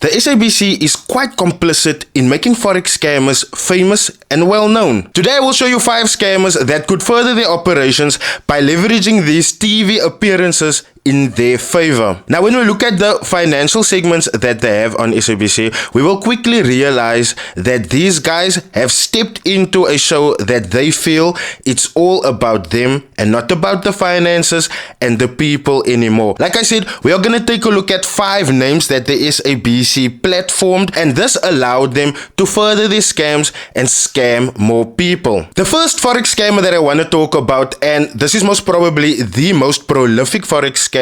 The SABC is quite complicit in making forex scammers famous and well known. Today I will show you 5 scammers that could further their operations by leveraging these TV appearances in their favor. Now, when we look at the financial segments that they have on SABC, we will quickly realize that these guys have stepped into a show that they feel it's all about them and not about the finances and the people anymore. Like I said, we are going to take a look at 5 names that the SABC platformed, and this allowed them to further their scams and scam more people. The first forex scammer that I want to talk about, and this is most probably the most prolific forex scammer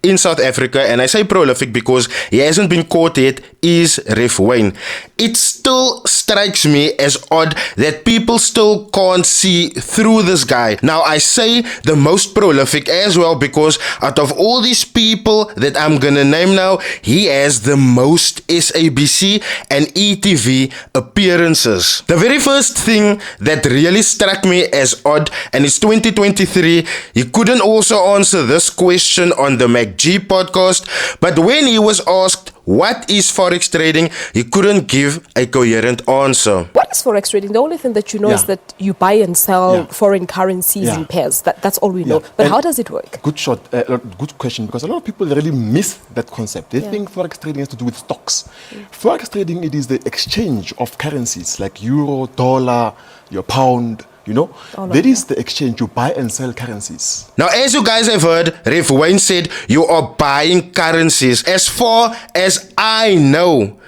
in South Africa, and I say prolific because he hasn't been caught yet, is REVERED. It still strikes me as odd that people still can't see through this guy. Now, I say the most prolific as well because out of all these people that I'm gonna name now, he has the most SABC and ETV appearances. The very first thing that really struck me as odd, and it's 2023, he couldn't also answer this question on the MacG podcast, but when he was asked what is forex trading, he couldn't give a coherent answer. What is forex trading? The only thing that you know is that you buy and sell foreign currencies in pairs. That's all we know. But and how does it work? Good question, because a lot of people really miss that concept. They think forex trading has to do with stocks. Forex trading, it is the exchange of currencies like euro, dollar, your pound. You know, that is the exchange. You buy and sell currencies. Now, as you guys have heard, REVERED said you are buying currencies. As far as I know,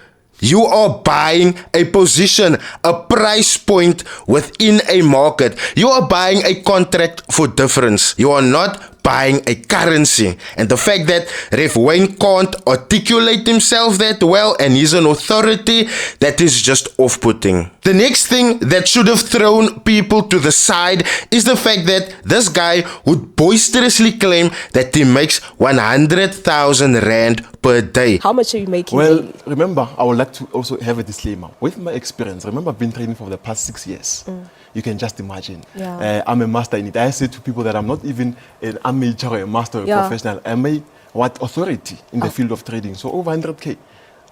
you are buying a position, a price point within a market. You are buying a contract for difference. You are not buying a currency. And the fact that REVERED can't articulate himself that well and he's an authority, that is just off-putting. The next thing that should have thrown people to the side is the fact that this guy would boisterously claim that he makes 100,000 rand per day. How much are you making? Well, remember, I would like to also have a disclaimer. With my experience, remember I've been trading for the past 6 years. You can just imagine. I'm a master in it. I say to people that I'm not even an amateur or a master or a professional. I'm a authority in the field of trading. So over 100K.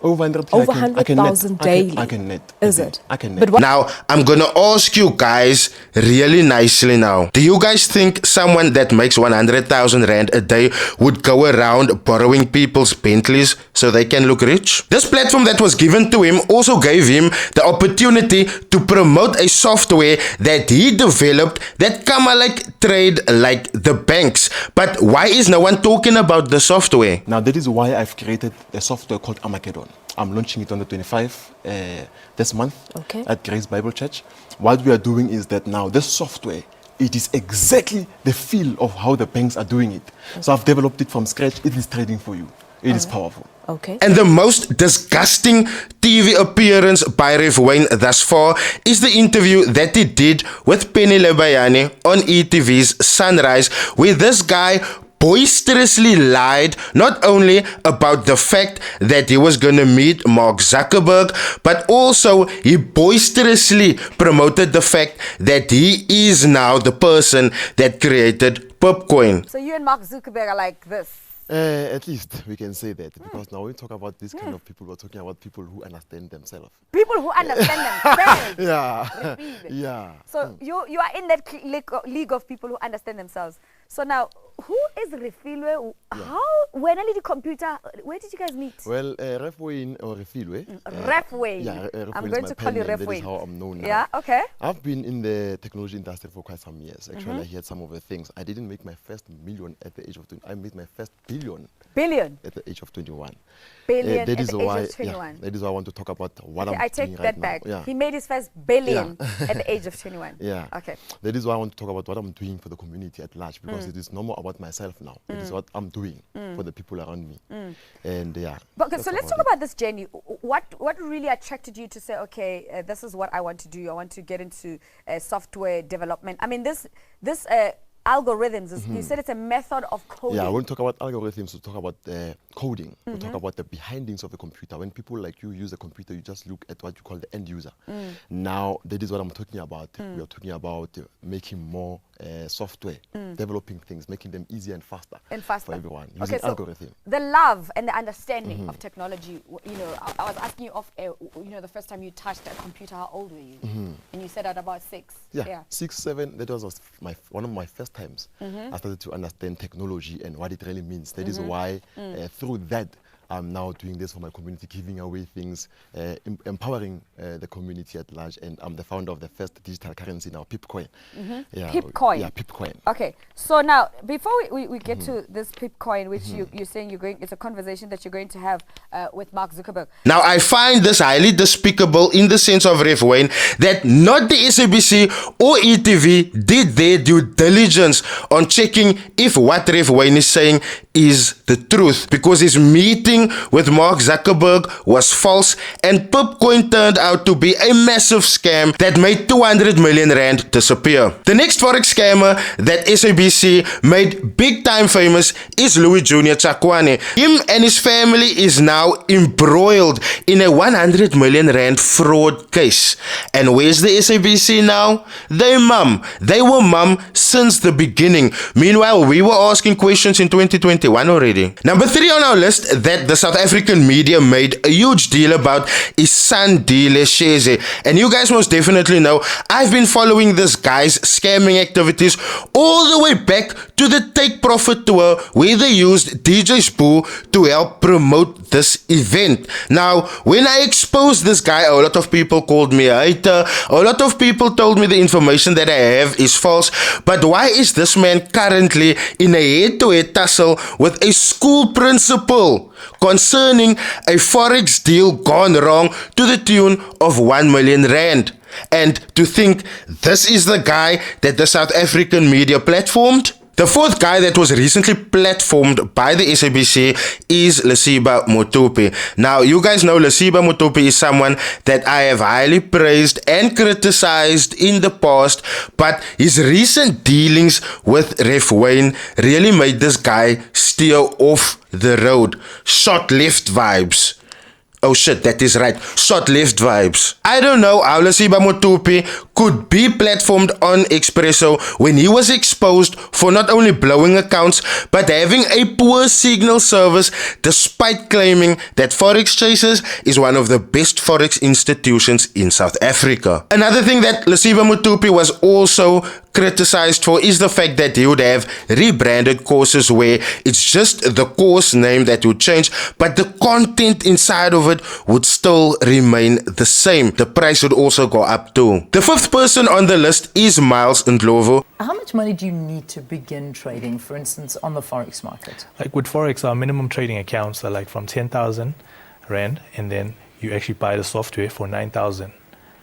Over 100,000 daily. I can net. Is it? I can net. Now, I'm gonna ask you guys really nicely now. Do you guys think someone that makes 100,000 rand a day would go around borrowing people's Bentleys so they can look rich? This platform that was given to him also gave him the opportunity to promote a software that he developed that like trade like the banks. But why is no one talking about the software? Now, that is why I've created a software called Armageddon. I'm launching it on the 25th this month at Grace Bible Church. What we are doing is that now this software, it is exactly the feel of how the banks are doing it. So I've developed it from scratch. It is trading for you. It is powerful. And the most disgusting TV appearance by REVERED thus far is the interview that he did with Penny Lebayane on ETV's Sunrise, where this guy boisterously lied not only about the fact that he was gonna meet Mark Zuckerberg, but also he boisterously promoted the fact that he is now the person that created Popcoin. So you and Mark Zuckerberg are like this? At least we can say that, because now when we talk about this kind of people, we're talking about people who understand themselves. People who understand themselves. So you are in that league of people who understand themselves. So now, who is Refilwe? When did the computer? Where did you guys meet? Well, REVERED or Refilwe. REVERED. I'm going to call you REVERED. That is how I'm known now. Yeah, okay. I've been in the technology industry for quite some years. Actually, I heard some of the things. I didn't make my first million at the age of 20. I made my first billion. At the age of 21. Billion at the age of 21. That is why I want to talk about what I'm doing right now. I take that back. He made his first billion at the age of 21. Okay. That is why I want to talk about what I'm doing for the community at large, because it is no more about myself now. It is what I'm doing for the people around me. And But, so let's talk about this journey. What really attracted you to say, okay, this is what I want to do. I want to get into software development. I mean, this algorithms, you said it's a method of coding. Yeah, I won't talk about algorithms, we'll talk about coding. We'll talk about the behindings of a computer. When people like you use a computer, you just look at what you call the end user. Now, that is what I'm talking about. We are talking about making more software, developing things, making them easier and faster for everyone, using okay, so algorithm. The love and the understanding of technology, you know, I was asking you off air, you know, the first time you touched a computer, how old were you? And you said at about 6. Yeah, 6, 7, that was one of my first times. I started to understand technology and what it really means. That is why through that, I'm now doing this for my community, giving away things, empowering the community at large, and I'm the founder of the first digital currency now, Pipcoin. Yeah, Pipcoin? Yeah, Pipcoin. Okay, so now, before we get to this Pipcoin, which you're saying it's a conversation that you're going to have with Mark Zuckerberg. Now, I find this highly despicable in the sense of Ref Wayne that not the SABC or ETV did their due diligence on checking if what Ref Wayne is saying is the truth, because his meeting with Mark Zuckerberg was false and Pipcoin turned out to be a massive scam that made 200 million rand disappear. The next forex scammer that SABC made big time famous is Louis Jr. Chakwane. Him and his family is now embroiled in a 100 million rand fraud case. And where's the SABC now? They were mum since the beginning. Meanwhile, we were asking questions in 2021 already. Number 3 on our list that the South African media made a huge deal about is Sandile Sheze. And you guys most definitely know I've been following this guy's scamming activities all the way back to the Take Profit tour where they used DJ Spoo to help promote this event. Now, when I exposed this guy, a lot of people called me a hater. A lot of people told me the information that I have is false. But why is this man currently in a head-to-head tussle with a school principal concerning a forex deal gone wrong to the tune of 1 million rand? And to think this is the guy that the South African media platformed? The fourth guy that was recently platformed by the SABC is LESIBA MOTHUPI. Now, you guys know LESIBA MOTHUPI is someone that I have highly praised and criticized in the past, but his recent dealings with Ref Wayne really made this guy steer off the road. Short left vibes. Oh shit, that is right. Short left vibes. I don't know how LESIBA MOTHUPI could be platformed on Expresso when he was exposed for not only blowing accounts but having a poor signal service despite claiming that Forex Chasers is one of the best forex institutions in South Africa. Another thing that LESIBA MOTHUPI was also criticized for is the fact that he would have rebranded courses where it's just the course name that would change, but the content inside of it would still remain the same. The price would also go up too. The fifth person on the list is Miles Ndlovu. How much money do you need to begin trading, for instance, on the Forex market? Like with Forex, our minimum trading accounts are like from 10,000 Rand, and then you actually buy the software for 9,000.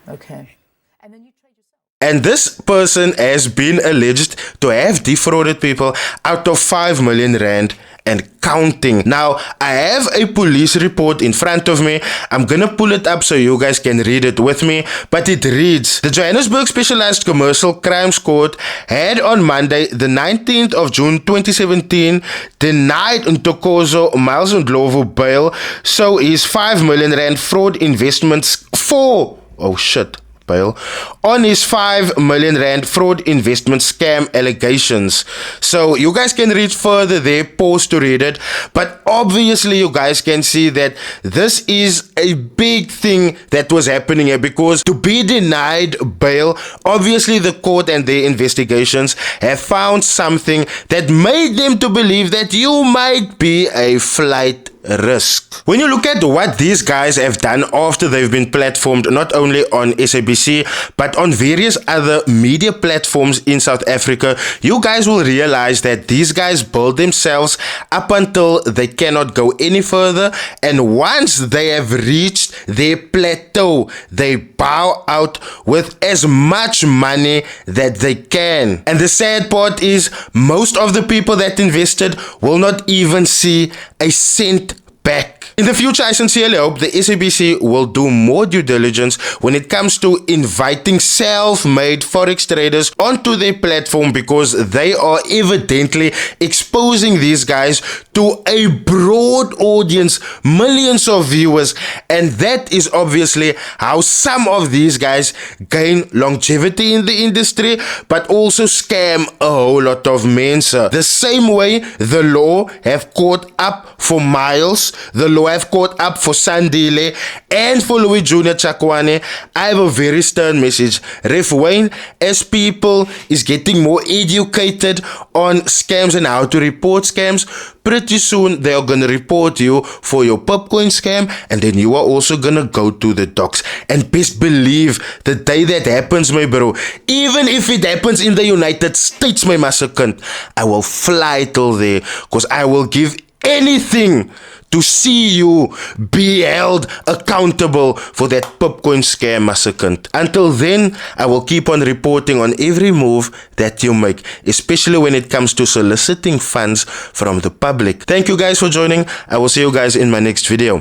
Okay. And then you trade yourself. And this person has been alleged to have defrauded people out of 5 million rand and counting. Now, I have a police report in front of me. I'm gonna pull it up so you guys can read it with me. But it reads, the Johannesburg Specialized Commercial Crimes Court had on Monday, the 19th of June 2017, denied Ntokozo Miles Ndlovu bail, so his 5 million rand fraud investments for, oh shit, bail on his 5 million rand fraud investment scam allegations. So you guys can read further there, pause to read it, but obviously you guys can see that this is a big thing that was happening here, because to be denied bail, obviously the court and their investigations have found something that made them to believe that you might be a flight risk. When you look at what these guys have done after they've been platformed not only on SABC but on various other media platforms in South Africa, you guys will realize that these guys build themselves up until they cannot go any further, and once they have reached their plateau, they bow out with as much money that they can. And the sad part is most of the people that invested will not even see a cent back. In the future, I sincerely hope the SABC will do more due diligence when it comes to inviting self-made forex traders onto their platform, because they are evidently exposing these guys to a broad audience, millions of viewers, and that is obviously how some of these guys gain longevity in the industry, but also scam a whole lot of men, sir. The same way the law have caught up for Miles, the law have caught up for Sandile, and for Louis Jr. Chakwane, I have a very stern message. Ref Wayne, as people is getting more educated on scams and how to report scams, pretty soon they are going to report you for your Pipcoin scam, and then you are also going to go to the docs. And best believe, the day that happens, my bro, even if it happens in the United States, my massacant, I will fly till there, because I will give anything to see you be held accountable for that Pipcoin scam, massacant. Until then, I will keep on reporting on every move that you make, especially when it comes to soliciting funds from the public. Thank you guys for joining. I will see you guys in my next video.